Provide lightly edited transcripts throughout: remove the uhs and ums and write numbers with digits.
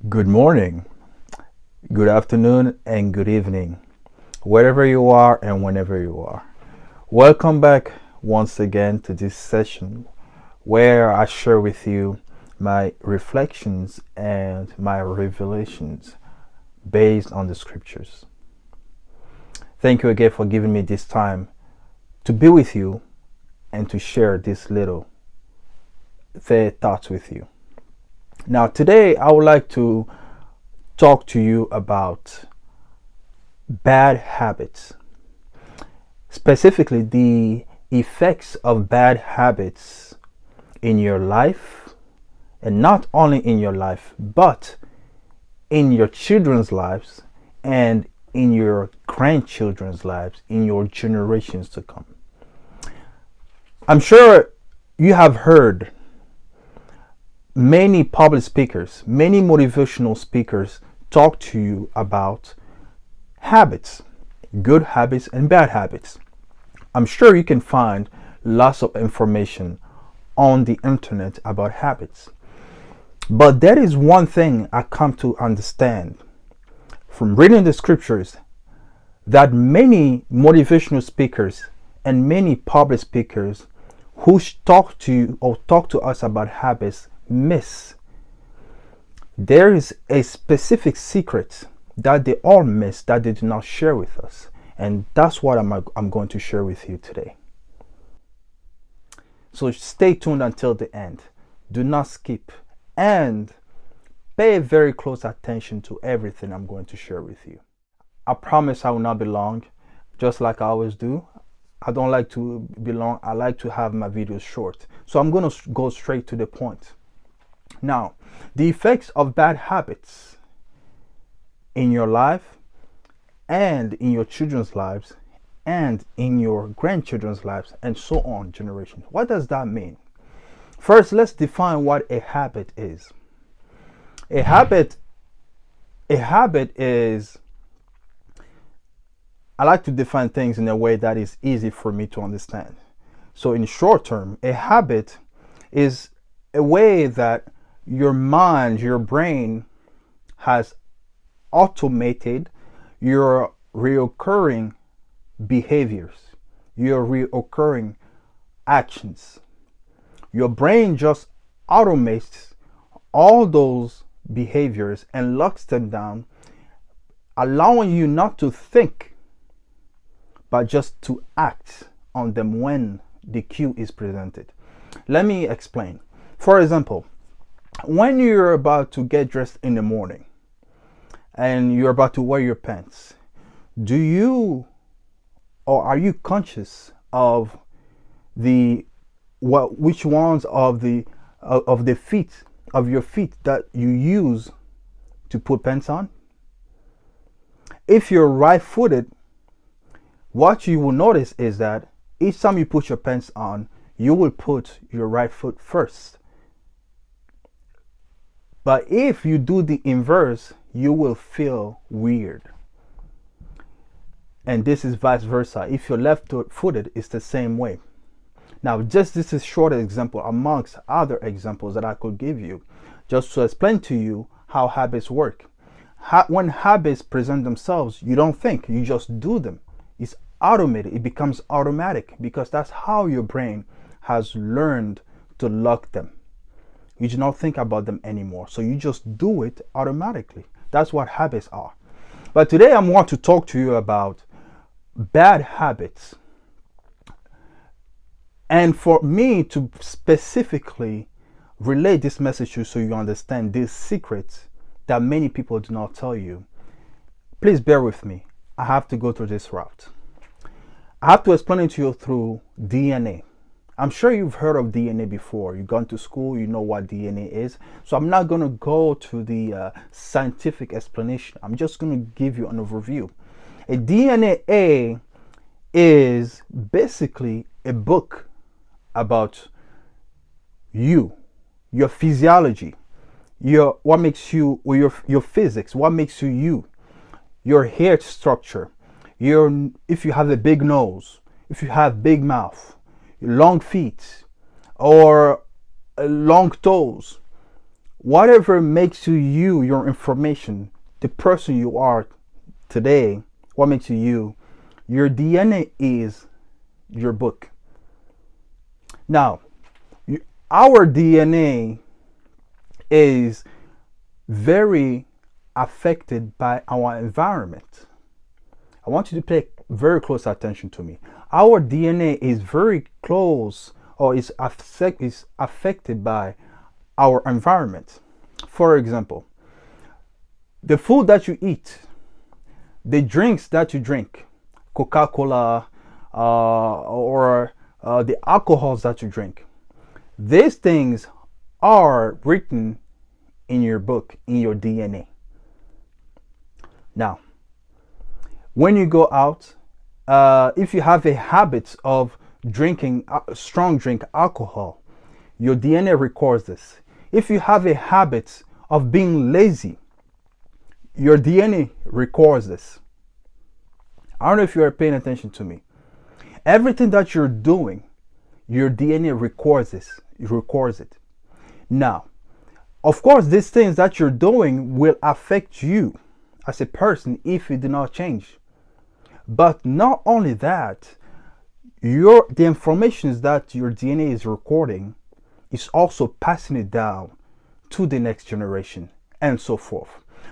Good morning, good afternoon, and good evening, wherever you are and whenever you are. Welcome back once again to this session where I share with you my reflections and my revelations based on the scriptures. Thank you again for giving me this time to be with you and to share this little fair thoughts with you. Now, today I would like to talk to you about bad habits, specifically the effects of bad habits in your life, and not only in your life, but in your children's lives and in your grandchildren's lives, in your generations to come. I'm sure you have heard many public speakers, many motivational speakers talk to you about habits, good habits and bad habits. I'm sure you can find lots of information on the internet about habits. But there is one thing I come to understand from reading the scriptures, that many motivational speakers and many public speakers who talk to you or talk to us about habits miss. There is a specific secret that they all miss, that they do not share with us, and that's what I'm going to share with you today. So stay tuned until the end. Do not skip and pay very close attention to everything I'm going to share with you. I promise I will not be long, just like I always do. I don't like to be long. I like to have my videos short. So I'm going to go straight to the point. Now, the effects of bad habits in your life and in your children's lives and in your grandchildren's lives and so on generations. What does that mean? First, let's define what a habit is. A habit is, I like to define things in a way that is easy for me to understand. So in short term, a habit is a way that your mind, your brain has automated your reoccurring behaviors, your reoccurring actions. Your brain just automates all those behaviors and locks them down, allowing you not to think, but just to act on them when the cue is presented. Let me explain. For example, when you're about to get dressed in the morning and you're about to wear your pants, do you or are you conscious of which ones of the feet of your feet that you use to put pants on? If you're right-footed, what you will notice is that each time you put your pants on, you will put your right foot first. But if you do the inverse, you will feel weird. And this is vice versa. If you're left-footed, it's the same way. Now, just this is a short example amongst other examples that I could give you, just to explain to you how habits work. When habits present themselves, you don't think, you just do them. It's automated. It becomes automatic because that's how your brain has learned to lock them. You do not think about them anymore. So you just do it automatically. That's what habits are. But today I want to talk to you about bad habits. And for me to specifically relay this message to you so you understand these secrets that many people do not tell you, please bear with me. I have to go through this route. I have to explain it to you through DNA. I'm sure you've heard of DNA before. You've gone to school, you know what DNA is. So I'm not going to go to the scientific explanation. I'm just going to give you an overview. A DNA is basically a book about you, your physiology, what makes you, or your physics, what makes you you, your hair structure, if you have a big nose, if you have big mouth, long feet, or long toes, Whatever makes you you, your information, the person you are today, what makes you you, your DNA is your book. Now, our DNA is very affected by our environment. I want you to pay very close attention to me. Our DNA is very close, or is affected by our environment. For example, the food that you eat, the drinks that you drink, Coca-Cola, or the alcohols that you drink, these things are written in your book, in your DNA. Now, when you go out, if you have a habit of drinking strong drink alcohol, your DNA records this. If you have a habit of being lazy, your DNA records this. I don't know if you are paying attention to me. Everything that you're doing, your DNA records this. It records it. Now, of course, these things that you're doing will affect you as a person if you do not change. But not only that, the information that your DNA is recording is also passing it down to the next generation and so forth.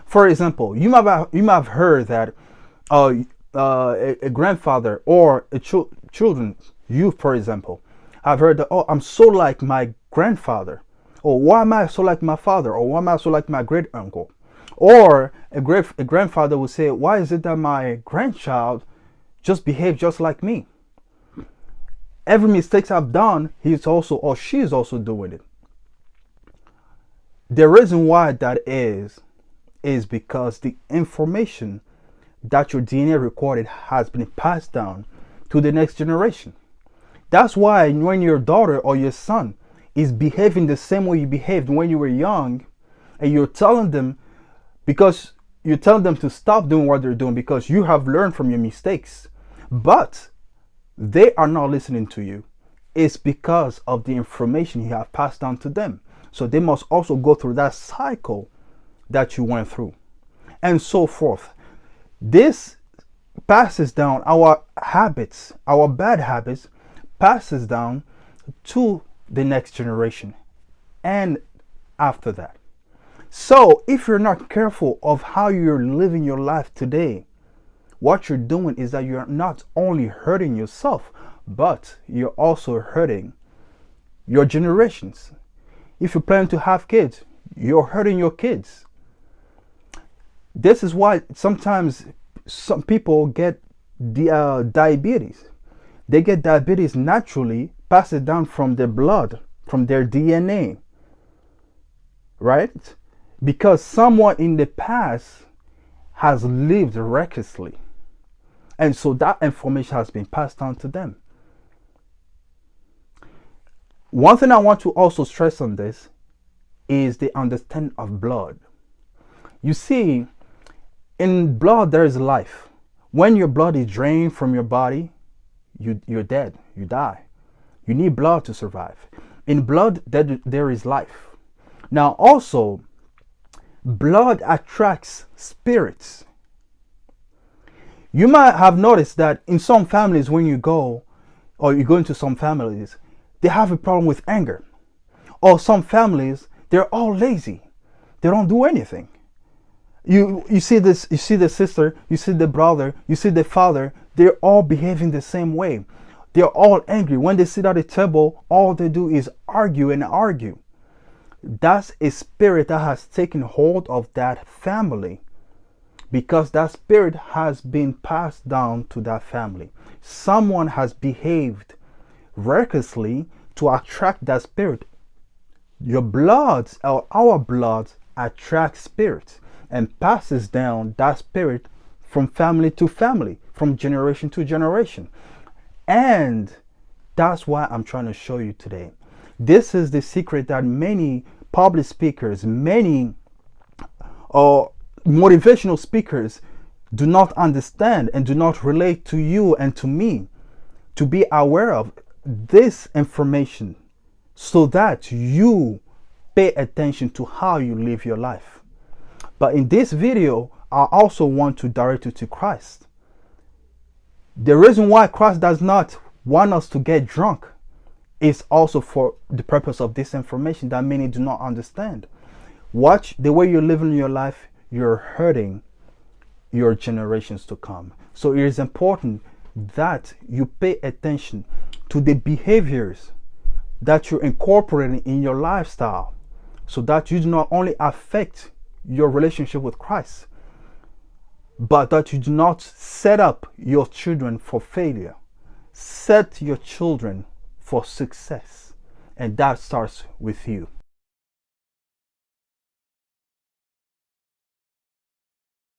For example, you might have heard that a grandfather or a children, youth, for example, I've heard that, oh, I'm so like my grandfather, or why am I so like my father, or why am I so like my great uncle? Or a grandfather will say, why is it that my grandchild just behaves just like me? Every mistake I've done, he's also, or she's also doing it. The reason why that is because the information that your DNA recorded has been passed down to the next generation. That's why when your daughter or your son is behaving the same way you behaved when you were young, and you're telling them, because you tell them to stop doing what they're doing because you have learned from your mistakes, but they are not listening to you, it's because of the information you have passed down to them. So they must also go through that cycle that you went through, and so forth. This passes down, our habits, our bad habits passes down to the next generation and after that. So if you're not careful of how you're living your life today, what you're doing is that you're not only hurting yourself, but you're also hurting your generations. If you plan to have kids, you're hurting your kids. This is why sometimes some people get diabetes. They get diabetes naturally, pass it down from their blood, from their DNA, right? Because someone in the past has lived recklessly. And so that information has been passed on to them. One thing I want to also stress on this is the understanding of blood. You see, in blood there is life. When your blood is drained from your body, you're dead, you die. You need blood to survive. In blood there is life. Now also, blood attracts spirits. You might have noticed that in some families, when you go into some families, they have a problem with anger. Or some families, they're all lazy. They don't do anything. You see this, you see the sister, you see the brother, you see the father, they're all behaving the same way. They're all angry. When they sit at a table, all they do is argue and argue. That's a spirit that has taken hold of that family, because that spirit has been passed down to that family. Someone has behaved recklessly to attract that spirit. Your bloods, or our bloods, attract spirits and passes down that spirit from family to family, from generation to generation. And that's why I'm trying to show you today. This is the secret that many public speakers, many motivational speakers do not understand and do not relate to you and to me, to be aware of this information so that you pay attention to how you live your life. But in this video, I also want to direct you to Christ. The reason why Christ does not want us to get drunk is also for the purpose of this information that many do not understand. Watch the way you're living your life, you're hurting your generations to come. So it is important that you pay attention to the behaviors that you're incorporating in your lifestyle, so that you do not only affect your relationship with Christ, but that you do not set up your children for failure. Set your children for success, and that starts with you.